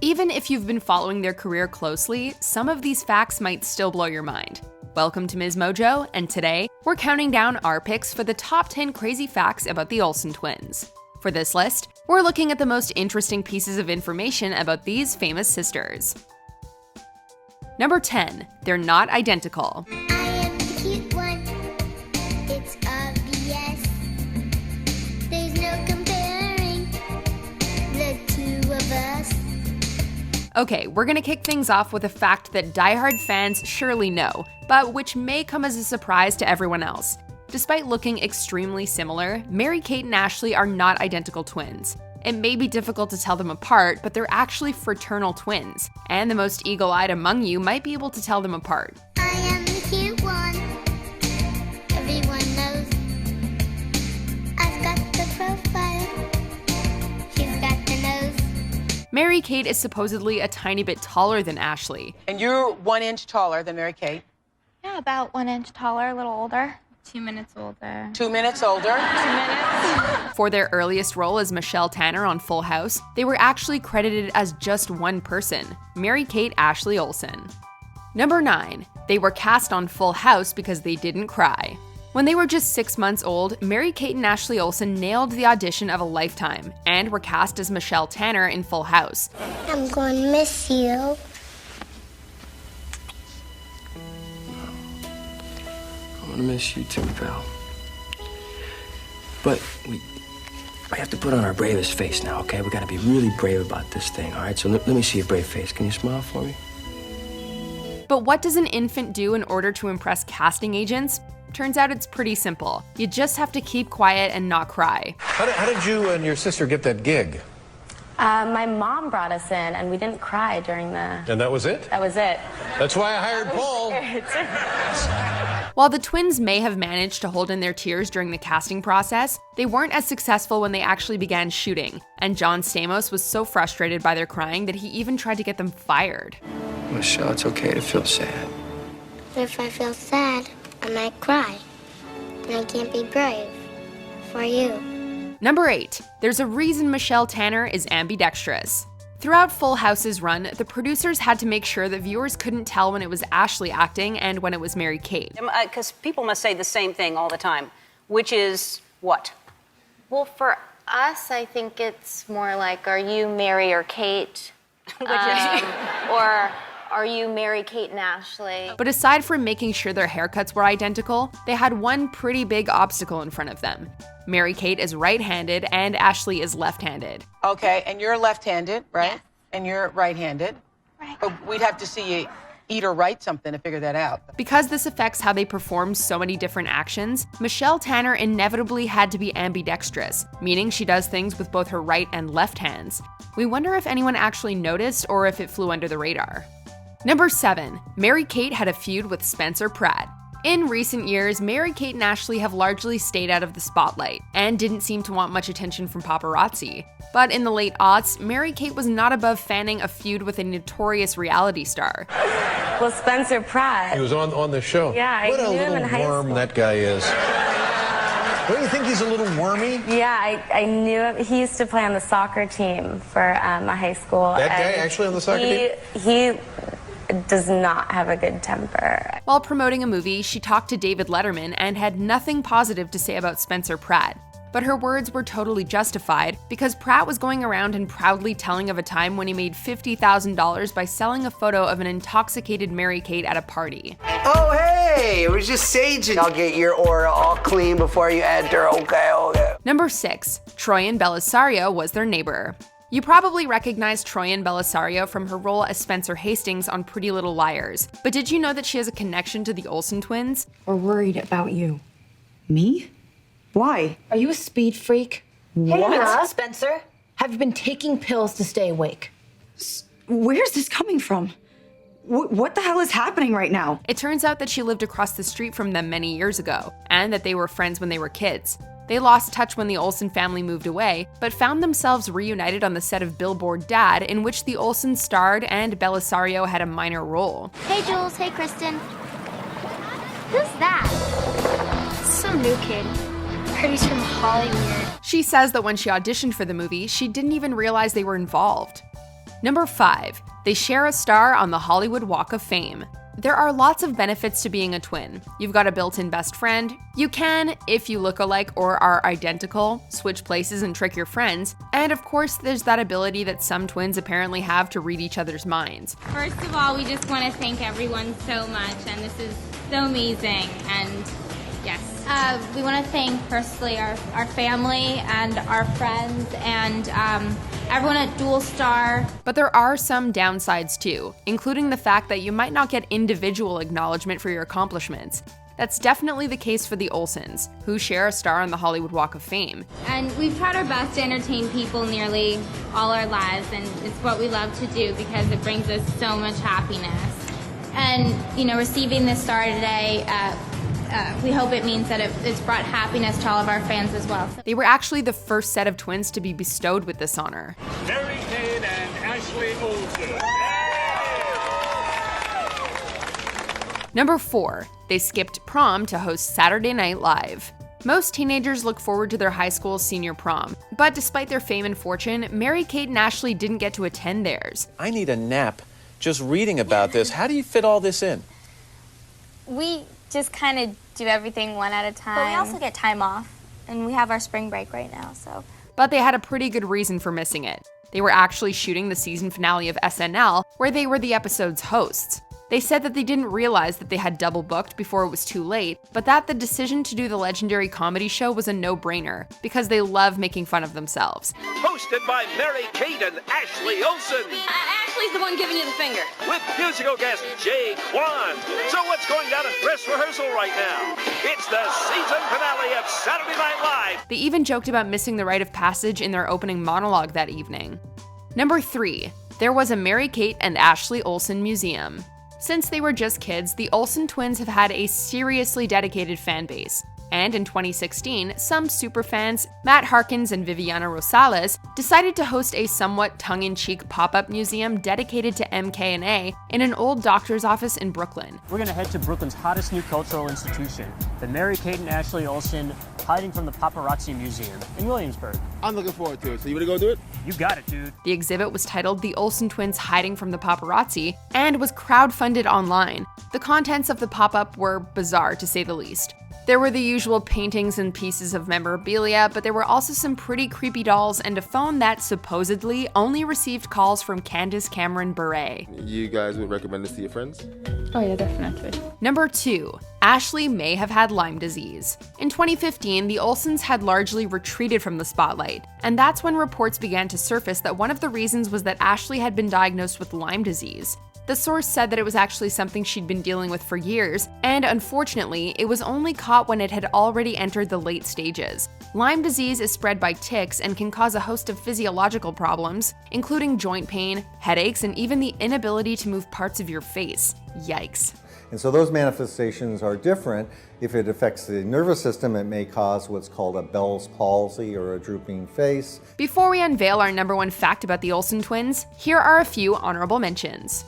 Even if you've been following their career closely, some of these facts might still blow your mind. Welcome to MsMojo, and today, we're counting down our picks for the top 10 crazy facts about the Olsen twins. For this list, we're looking at the most interesting pieces of information about these famous sisters. Number 10. They're not identical. I am the cute one. It's obvious. There's no comparing the two of us. Okay, we're gonna kick things off with a fact that diehard fans surely know, but which may come as a surprise to everyone else. Despite looking extremely similar, MaryKate and Ashley are not identical twins. It may be difficult to tell them apart, but they're actually fraternal twins, and the most eagle-eyed among you might be able to tell them apart. I am the cute one. Everyone knows. I've got the profile. She's got the nose. MaryKate is supposedly a tiny bit taller than Ashley. And you're 1 inch taller than MaryKate. Yeah, about 1 inch taller, a little older. 2 minutes older. 2 minutes older. 2 minutes. For their earliest role as Michelle Tanner on Full House, they were actually credited as just one person, MaryKate Ashley Olsen. Number 9. They were cast on Full House because they didn't cry. When they were just 6 months old, MaryKate and Ashley Olsen nailed the audition of a lifetime and were cast as Michelle Tanner in Full House. I'm going to miss you. I'm gonna miss you too, pal. But we have to put on our bravest face now, okay? We gotta be really brave about this thing, all right? So let me see your brave face. Can you smile for me? But what does an infant do in order to impress casting agents? Turns out it's pretty simple. You just have to keep quiet and not cry. How did you and your sister get that gig? My mom brought us in, and we didn't cry during the... And that was it? That was it. That's why I hired Paul. While the twins may have managed to hold in their tears during the casting process, they weren't as successful when they actually began shooting, and John Stamos was so frustrated by their crying that he even tried to get them fired. Michelle, it's okay to feel sad. If I feel sad, I might cry. And I can't be brave for you. Number 8. There's a reason Michelle Tanner is ambidextrous. Throughout Full House's run, the producers had to make sure that viewers couldn't tell when it was Ashley acting and when it was MaryKate. Because people must say the same thing all the time, which is what? Well, for us, I think it's more like, are you Mary or Kate? Or are you MaryKate and Ashley? But aside from making sure their haircuts were identical, they had one pretty big obstacle in front of them. MaryKate is right-handed and Ashley is left-handed. Okay, and you're left-handed, right? Yeah. And you're right-handed. Right. But we'd have to see you eat or write something to figure that out. Because this affects how they perform so many different actions, Michelle Tanner inevitably had to be ambidextrous, meaning she does things with both her right and left hands. We wonder if anyone actually noticed or if it flew under the radar. Number 7. MaryKate had a feud with Spencer Pratt. In recent years, MaryKate and Ashley have largely stayed out of the spotlight and didn't seem to want much attention from paparazzi. But in the late aughts, MaryKate was not above fanning a feud with a notorious reality star. Well, Spencer Pratt. He was on the show. Yeah, I what a knew him little in high worm school. that guy is. Don't you think he's a little wormy? Yeah, I knew him. He used to play on the soccer team for my high school. That guy actually on the soccer team? He does not have a good temper. While promoting a movie, she talked to David Letterman and had nothing positive to say about Spencer Pratt. But her words were totally justified because Pratt was going around and proudly telling of a time when he made $50,000 by selling a photo of an intoxicated MaryKate at a party. Oh, hey, it was just saging. I'll get your aura all clean before you enter, okay. Number 6. Troian Bellisario was their neighbor. You probably recognize Troian Bellisario from her role as Spencer Hastings on Pretty Little Liars, but did you know that she has a connection to the Olsen twins? We're worried about you. Me? Why? Are you a speed freak? What? Spencer? Have you been taking pills to stay awake? Where's this coming from? What the hell is happening right now? It turns out that she lived across the street from them many years ago, and that they were friends when they were kids. They lost touch when the Olsen family moved away, but found themselves reunited on the set of Billboard Dad, in which the Olsens starred and Bellisario had a minor role. Hey, Jules. Hey, Kristen. Who's that? Some new kid. Heard he's from Hollywood. She says that when she auditioned for the movie, she didn't even realize they were involved. Number 5. They share a star on the Hollywood Walk of Fame. There are lots of benefits to being a twin. You've got a built-in best friend. You can, if you look alike or are identical, switch places and trick your friends. And of course, there's that ability that some twins apparently have to read each other's minds. First of all, we just want to thank everyone so much, and this is so amazing, and yes. We want to thank personally our family and our friends and everyone at Dual Star. But there are some downsides too, including the fact that you might not get individual acknowledgement for your accomplishments. That's definitely the case for the Olsens, who share a star on the Hollywood Walk of Fame. And we've tried our best to entertain people nearly all our lives, and it's what we love to do because it brings us so much happiness. And, receiving this star today, we hope it means that it's brought happiness to all of our fans as well. They were actually the first set of twins to be bestowed with this honor. MaryKate and Ashley Olsen. Number 4. They skipped prom to host Saturday Night Live. Most teenagers look forward to their high school senior prom, but despite their fame and fortune, MaryKate and Ashley didn't get to attend theirs. I need a nap just reading about this. How do you fit all this in? We just kind of do everything one at a time. But we also get time off, and we have our spring break right now, so. But they had a pretty good reason for missing it. They were actually shooting the season finale of SNL, where they were the episode's hosts. They said that they didn't realize that they had double booked before it was too late, but that the decision to do the legendary comedy show was a no-brainer, because they love making fun of themselves. Hosted by MaryKate and Ashley Olsen. Ashley's the one giving you the finger. With musical guest Jay Kwan. So what's going down at dress rehearsal right now? It's the season finale of Saturday Night Live. They even joked about missing the rite of passage in their opening monologue that evening. Number 3. There was a MaryKate and Ashley Olsen museum. Since they were just kids, the Olsen twins have had a seriously dedicated fan base. And in 2016, some superfans, Matt Harkins and Viviana Rosales, decided to host a somewhat tongue-in-cheek pop-up museum dedicated to MK&A in an old doctor's office in Brooklyn. We're gonna head to Brooklyn's hottest new cultural institution, the MaryKate and Ashley Olsen Hiding from the Paparazzi Museum in Williamsburg. I'm looking forward to it. So you wanna go do it? You got it, dude. The exhibit was titled The Olsen Twins Hiding from the Paparazzi and was crowdfunded online. The contents of the pop-up were bizarre, to say the least. There were the usual paintings and pieces of memorabilia, but there were also some pretty creepy dolls and a phone that supposedly only received calls from Candace Cameron Bure. You guys would recommend this to your friends? Oh yeah, definitely. Number 2. Ashley may have had Lyme disease. In 2015, the Olsens had largely retreated from the spotlight, and that's when reports began to surface that one of the reasons was that Ashley had been diagnosed with Lyme disease. The source said that it was actually something she'd been dealing with for years, and unfortunately, it was only caught when it had already entered the late stages. Lyme disease is spread by ticks and can cause a host of physiological problems, including joint pain, headaches, and even the inability to move parts of your face. Yikes. And so those manifestations are different. If it affects the nervous system, it may cause what's called a Bell's palsy or a drooping face. Before we unveil our number 1 fact about the Olsen twins, here are a few honorable mentions.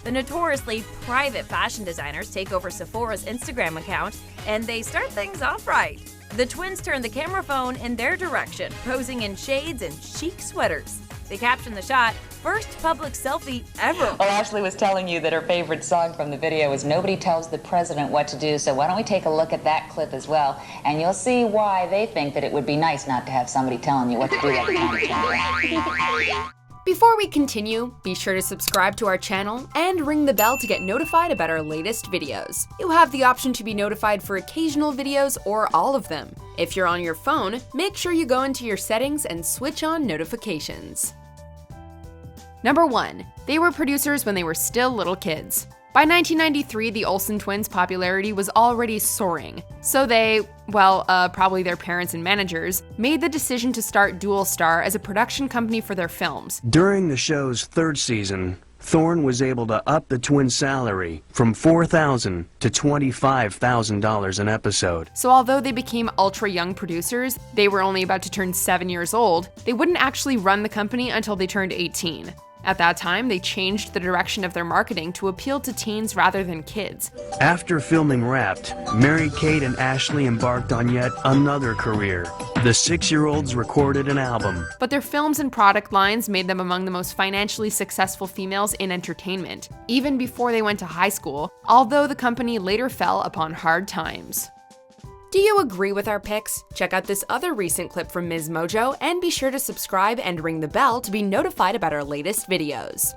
The notoriously private fashion designers take over Sephora's Instagram account, and they start things off right. The twins turn the camera phone in their direction, posing in shades and chic sweaters. They caption the shot, "First public selfie ever." Well, Ashley was telling you that her favorite song from the video was "Nobody Tells the President What to Do," so why don't we take a look at that clip as well, and you'll see why they think that it would be nice not to have somebody telling you what to do all the time. Before we continue, be sure to subscribe to our channel and ring the bell to get notified about our latest videos. You have the option to be notified for occasional videos or all of them. If you're on your phone, make sure you go into your settings and switch on notifications. Number 1. They were producers when they were still little kids. By 1993, the Olsen twins' popularity was already soaring, so they, probably their parents and managers, made the decision to start Dual Star as a production company for their films. During the show's 3rd season, Thorne was able to up the twins' salary from $4,000 to $25,000 an episode. So although they became ultra-young producers, they were only about to turn 7 years old, they wouldn't actually run the company until they turned 18. At that time, they changed the direction of their marketing to appeal to teens rather than kids. After filming Wrapped, Mary-Kate and Ashley embarked on yet another career. The 6-year-olds recorded an album. But their films and product lines made them among the most financially successful females in entertainment, even before they went to high school, although the company later fell upon hard times. Do you agree with our picks? Check out this other recent clip from MsMojo and be sure to subscribe and ring the bell to be notified about our latest videos.